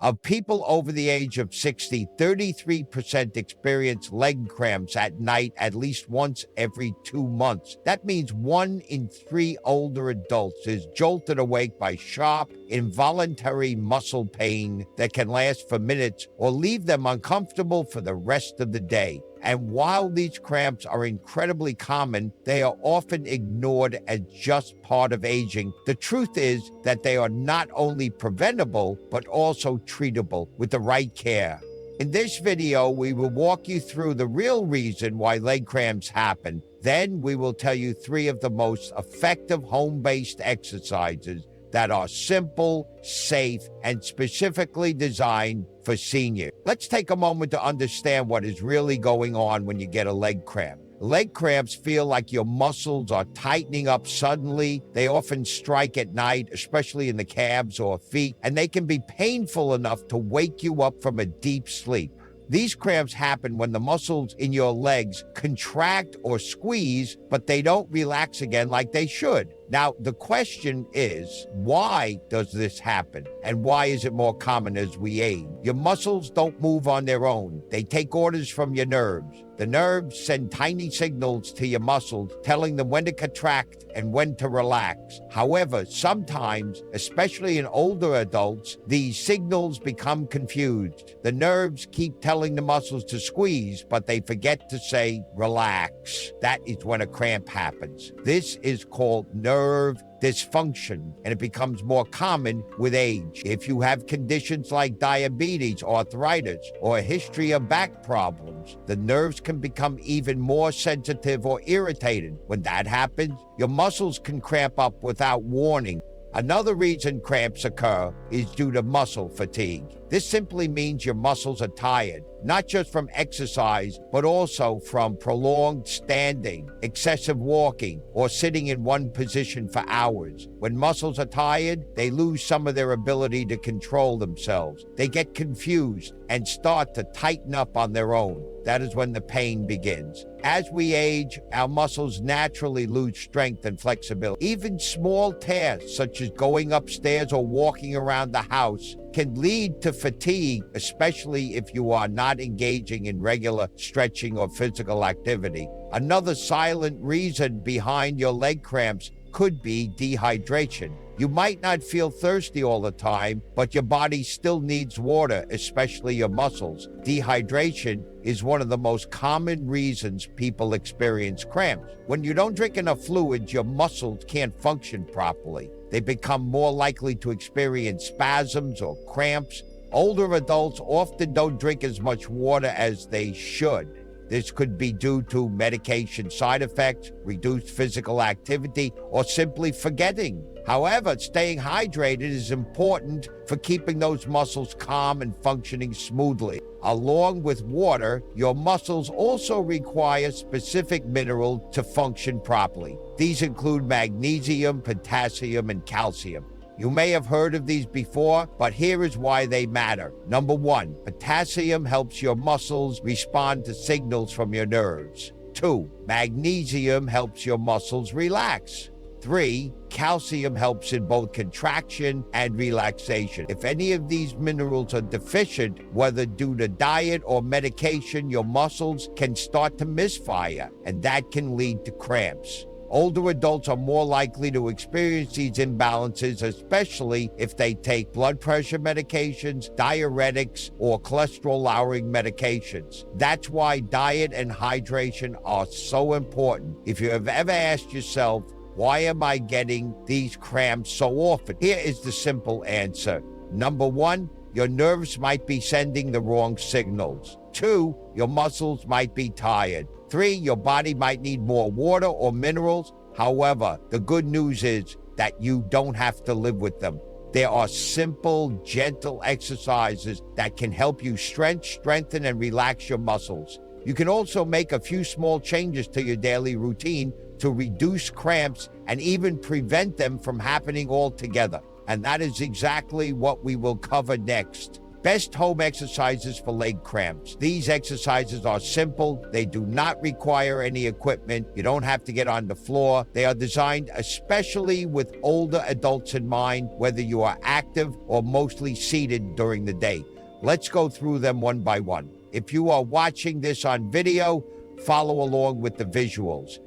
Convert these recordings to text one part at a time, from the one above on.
Of people over the age of 60, 33% experience leg cramps at night at least once every 2 months. That means 1 in 3 older adults is jolted awake by sharp, involuntary muscle pain that can last for minutes or leave them uncomfortable for the rest of the day. And while these cramps are incredibly common, they are often ignored as just part of aging. The truth is that they are not only preventable, but also treatable with the right care. In this video, we will walk you through the real reason why leg cramps happen. Then we will tell you 3 of the most effective home-based exercises that are simple, safe, and specifically designed for seniors. Let's take a moment to understand what is really going on when you get a leg cramp. Leg cramps feel like your muscles are tightening up suddenly. They often strike at night, especially in the calves or feet, and they can be painful enough to wake you up from a deep sleep. These cramps happen when the muscles in your legs contract or squeeze, but they don't relax again like they should. Now, the question is, why does this happen? And why is it more common as we age? Your muscles don't move on their own. They take orders from your nerves. The nerves send tiny signals to your muscles, telling them when to contract and when to relax. However, sometimes, especially in older adults, these signals become confused. The nerves keep telling the muscles to squeeze, but they forget to say, relax. That is when a cramp happens. This is called nerve dysfunction, and it becomes more common with age. If you have conditions like diabetes, arthritis, or a history of back problems, the nerves can become even more sensitive or irritated. When that happens, your muscles can cramp up without warning. Another reason cramps occur is due to muscle fatigue. This simply means your muscles are tired, not just from exercise, but also from prolonged standing, excessive walking, or sitting in one position for hours. When muscles are tired, they lose some of their ability to control themselves. They get confused and start to tighten up on their own. That is when the pain begins. As we age, our muscles naturally lose strength and flexibility. Even small tasks, such as going upstairs or walking around the house, can lead to fatigue, especially if you are not engaging in regular stretching or physical activity. Another silent reason behind your leg cramps could be dehydration. You might not feel thirsty all the time, but your body still needs water, especially your muscles. Dehydration is one of the most common reasons people experience cramps. When you don't drink enough fluids, your muscles can't function properly. They become more likely to experience spasms or cramps. Older adults often don't drink as much water as they should. This could be due to medication side effects, reduced physical activity, or simply forgetting. However, staying hydrated is important for keeping those muscles calm and functioning smoothly. Along with water, your muscles also require specific minerals to function properly. These include magnesium, potassium, and calcium. You may have heard of these before, but here is why they matter. Number 1, potassium helps your muscles respond to signals from your nerves. 2, magnesium helps your muscles relax. 3, calcium helps in both contraction and relaxation. If any of these minerals are deficient, whether due to diet or medication, your muscles can start to misfire, and that can lead to cramps. Older adults are more likely to experience these imbalances, especially if they take blood pressure medications, diuretics, or cholesterol-lowering medications. That's why diet and hydration are so important. If you have ever asked yourself, why am I getting these cramps so often? Here is the simple answer. Number 1, your nerves might be sending the wrong signals. 2, your muscles might be tired. 3, your body might need more water or minerals. However, the good news is that you don't have to live with them. There are simple, gentle exercises that can help you strengthen, and relax your muscles. You can also make a few small changes to your daily routine to reduce cramps and even prevent them from happening altogether. And that is exactly what we will cover next. Best home exercises for leg cramps. These exercises are simple. They do not require any equipment. You don't have to get on the floor. They are designed especially with older adults in mind, whether you are active or mostly seated during the day. Let's go through them one by one. If you are watching this on video, follow along with the visuals.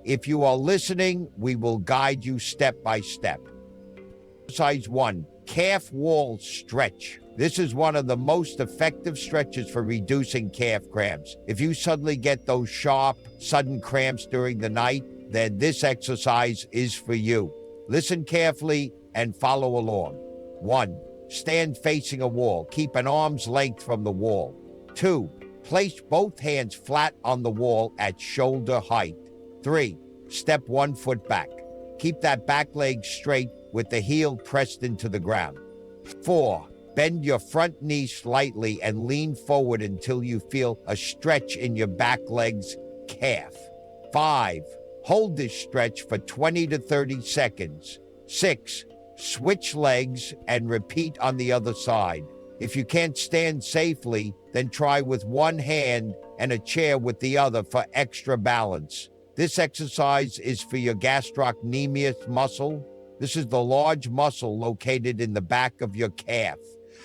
If you are listening, we will guide you step by step. Exercise 1, calf wall stretch. This is one of the most effective stretches for reducing calf cramps. If you suddenly get those sharp, sudden cramps during the night, then this exercise is for you. Listen carefully and follow along. 1, stand facing a wall. Keep an arm's length from the wall. 2, place both hands flat on the wall at shoulder height. 3, step 1 foot back. Keep that back leg straight with the heel pressed into the ground. 4, bend your front knee slightly and lean forward until you feel a stretch in your back leg's calf. 5, hold this stretch for 20 to 30 seconds. 6, switch legs and repeat on the other side. If you can't stand safely, then try with one hand and a chair with the other for extra balance. This exercise is for your gastrocnemius muscle. This is the large muscle located in the back of your calf.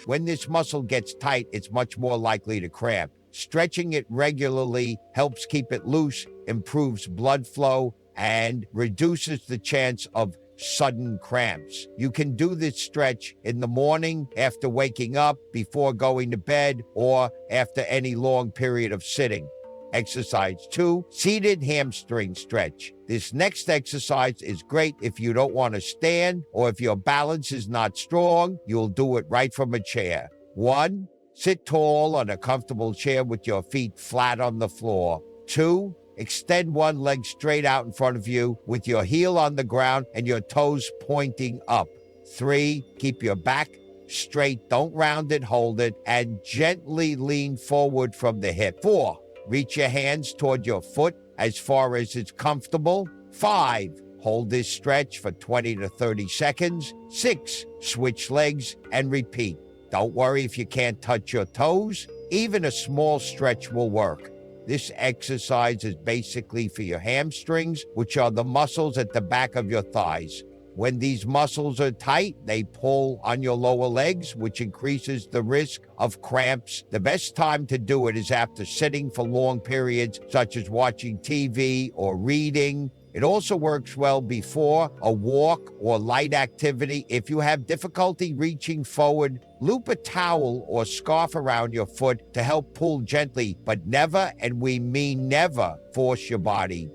When this muscle gets tight, it's much more likely to cramp. Stretching it regularly helps keep it loose, improves blood flow, and reduces the chance of sudden cramps. You can do this stretch in the morning, after waking up, before going to bed, or after any long period of sitting. Exercise 2, seated hamstring stretch. This next exercise is great if you don't want to stand or if your balance is not strong. You'll do it right from a chair. 1, sit tall on a comfortable chair with your feet flat on the floor. 2, extend one leg straight out in front of you with your heel on the ground and your toes pointing up. 3, keep your back straight, don't round it, hold it, and gently lean forward from the hip. 4, reach your hands toward your foot as far as it's comfortable. 5, hold this stretch for 20 to 30 seconds. 6, switch legs and repeat. Don't worry if you can't touch your toes. Even a small stretch will work. This exercise is basically for your hamstrings, which are the muscles at the back of your thighs. When these muscles are tight, they pull on your lower legs, which increases the risk of cramps. The best time to do it is after sitting for long periods, such as watching TV or reading. It also works well before a walk or light activity. If you have difficulty reaching forward, loop a towel or scarf around your foot to help pull gently, but never, and we mean never, force your body.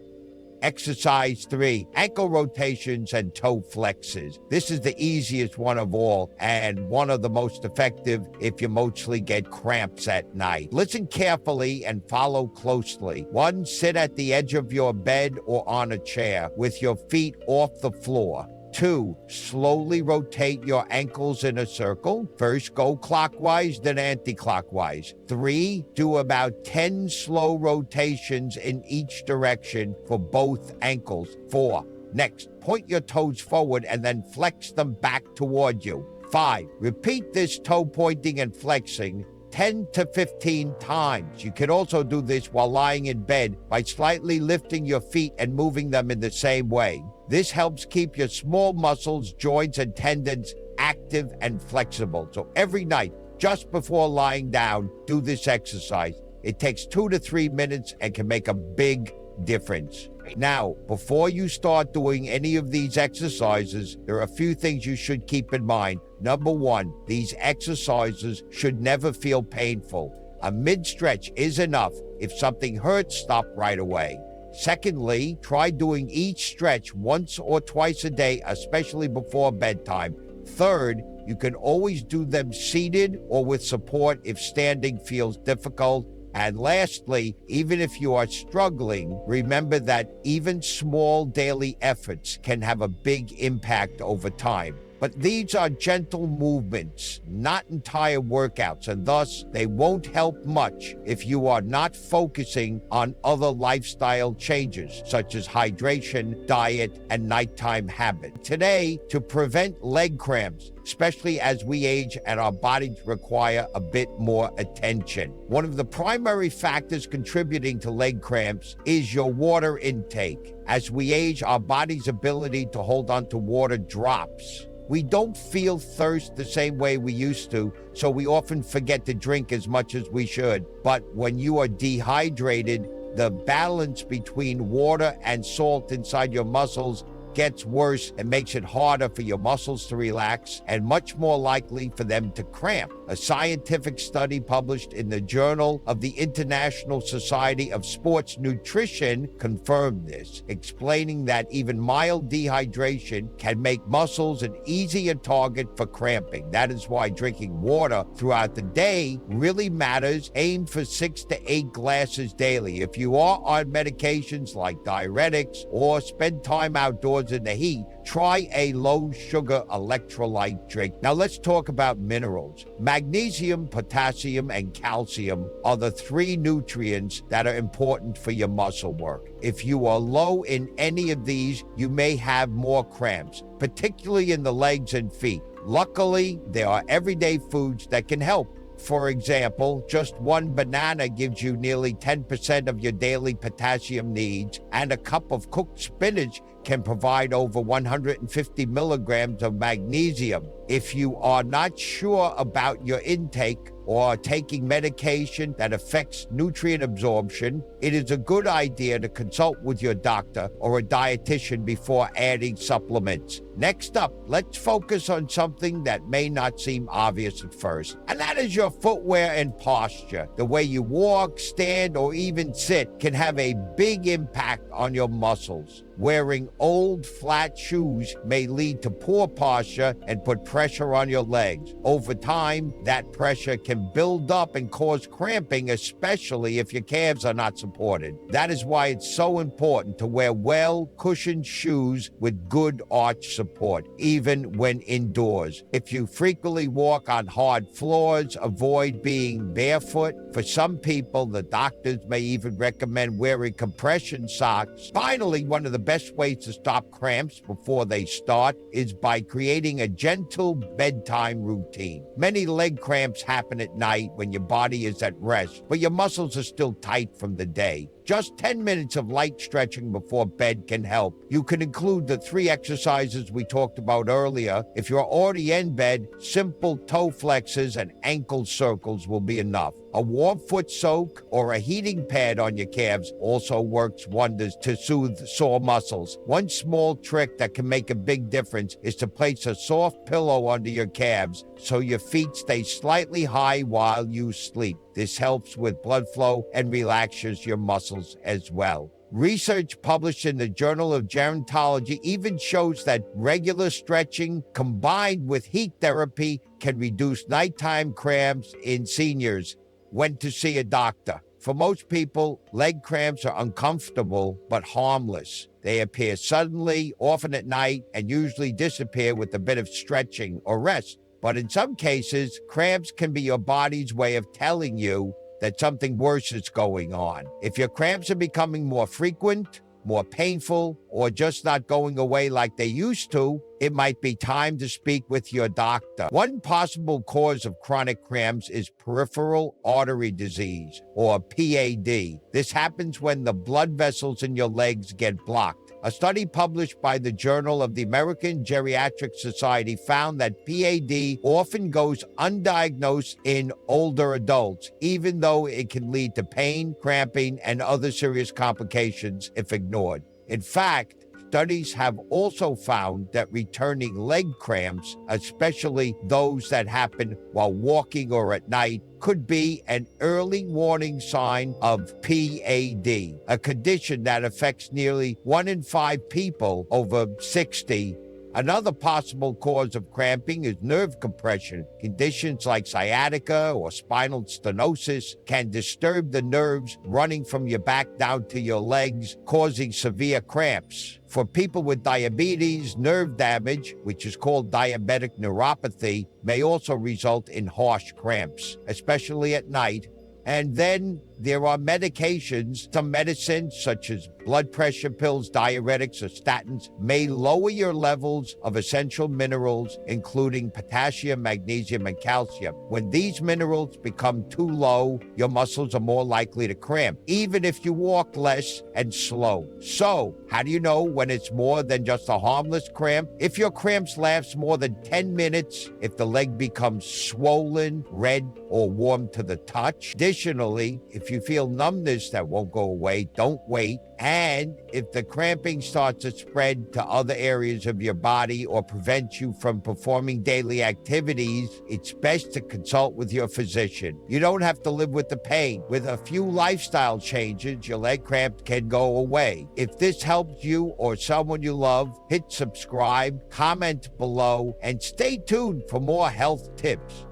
Exercise 3, ankle rotations and toe flexes. This is the easiest one of all and one of the most effective if you mostly get cramps at night. Listen carefully and follow closely. 1, sit at the edge of your bed or on a chair with your feet off the floor. 2, slowly rotate your ankles in a circle. First, go clockwise, then anti-clockwise. 3, do about 10 slow rotations in each direction for both ankles. 4, next, point your toes forward and then flex them back toward you. 5, repeat this toe pointing and flexing 10 to 15 times. You can also do this while lying in bed by slightly lifting your feet and moving them in the same way. This helps keep your small muscles, joints, and tendons active and flexible. So every night, just before lying down, do this exercise. It takes 2 to 3 minutes and can make a big difference. Now, before you start doing any of these exercises, there are a few things you should keep in mind. Number 1, these exercises should never feel painful. A mid-stretch is enough. If something hurts, stop right away. Secondly, try doing each stretch once or twice a day, especially before bedtime. Third, you can always do them seated or with support if standing feels difficult. And lastly, even if you are struggling, remember that even small daily efforts can have a big impact over time. But these are gentle movements, not entire workouts, and thus they won't help much if you are not focusing on other lifestyle changes, such as hydration, diet, and nighttime habits. Today, to prevent leg cramps, especially as we age and our bodies require a bit more attention. One of the primary factors contributing to leg cramps is your water intake. As we age, our body's ability to hold on to water drops. We don't feel thirst the same way we used to, so we often forget to drink as much as we should. But when you are dehydrated, the balance between water and salt inside your muscles gets worse and makes it harder for your muscles to relax and much more likely for them to cramp. A scientific study published in the Journal of the International Society of Sports Nutrition confirmed this, explaining that even mild dehydration can make muscles an easier target for cramping. That is why drinking water throughout the day really matters. Aim for 6 to 8 glasses daily. If you are on medications like diuretics or spend time outdoors in the heat, try a low-sugar electrolyte drink. Now let's talk about minerals. Magnesium, potassium, and calcium are the 3 nutrients that are important for your muscle work. If you are low in any of these, you may have more cramps, particularly in the legs and feet. Luckily, there are everyday foods that can help. For example, just 1 banana gives you nearly 10% of your daily potassium needs, and a cup of cooked spinach can provide over 150 milligrams of magnesium. If you are not sure about your intake or taking medication that affects nutrient absorption, it is a good idea to consult with your doctor or a dietitian before adding supplements. Next up, let's focus on something that may not seem obvious at first, and that is your footwear and posture. The way you walk, stand, or even sit can have a big impact on your muscles. Wearing old, flat shoes may lead to poor posture and put pressure on your legs. Over time, that pressure can build up and cause cramping, especially if your calves are not supported. That is why it's so important to wear well-cushioned shoes with good arch support, even when indoors. If you frequently walk on hard floors, avoid being barefoot. For some people, the doctors may even recommend wearing compression socks. Finally, one of the best ways to stop cramps before they start is by creating a gentle bedtime routine. Many leg cramps happen at night when your body is at rest, but your muscles are still tight from the day. Just 10 minutes of light stretching before bed can help. You can include the 3 exercises we talked about earlier. If you're already in bed, simple toe flexes and ankle circles will be enough. A warm foot soak or a heating pad on your calves also works wonders to soothe sore muscles. One small trick that can make a big difference is to place a soft pillow under your calves so your feet stay slightly high while you sleep. This helps with blood flow and relaxes your muscles as well. Research published in the Journal of Gerontology even shows that regular stretching combined with heat therapy can reduce nighttime cramps in seniors. When to see a doctor. For most people, leg cramps are uncomfortable but harmless. They appear suddenly, often at night, and usually disappear with a bit of stretching or rest. But in some cases, cramps can be your body's way of telling you that something worse is going on. If your cramps are becoming more frequent, more painful, or just not going away like they used to, it might be time to speak with your doctor. One possible cause of chronic cramps is peripheral artery disease, or PAD. This happens when the blood vessels in your legs get blocked. A study published by the Journal of the American Geriatric Society found that PAD often goes undiagnosed in older adults, even though it can lead to pain, cramping, and other serious complications if ignored. In fact, studies have also found that returning leg cramps, especially those that happen while walking or at night, could be an early warning sign of PAD, a condition that affects nearly 1 in 5 people over 60 Another possible cause of cramping is nerve compression. Conditions like sciatica or spinal stenosis can disturb the nerves running from your back down to your legs, causing severe cramps. For people with diabetes, nerve damage, which is called diabetic neuropathy, may also result in harsh cramps, especially at night. And then there are medications. Some medicines, such as blood pressure pills, diuretics, or statins, may lower your levels of essential minerals, including potassium, magnesium, and calcium. When these minerals become too low, your muscles are more likely to cramp, even if you walk less and slow. So, how do you know when it's more than just a harmless cramp? If your cramps last more than 10 minutes, if the leg becomes swollen, red, or warm to the touch. Additionally, if you feel numbness that won't go away, don't wait. And if the cramping starts to spread to other areas of your body or prevents you from performing daily activities, it's best to consult with your physician. You don't have to live with the pain. With a few lifestyle changes, your leg cramp can go away. If this helps you or someone you love, hit subscribe, comment below, and stay tuned for more health tips.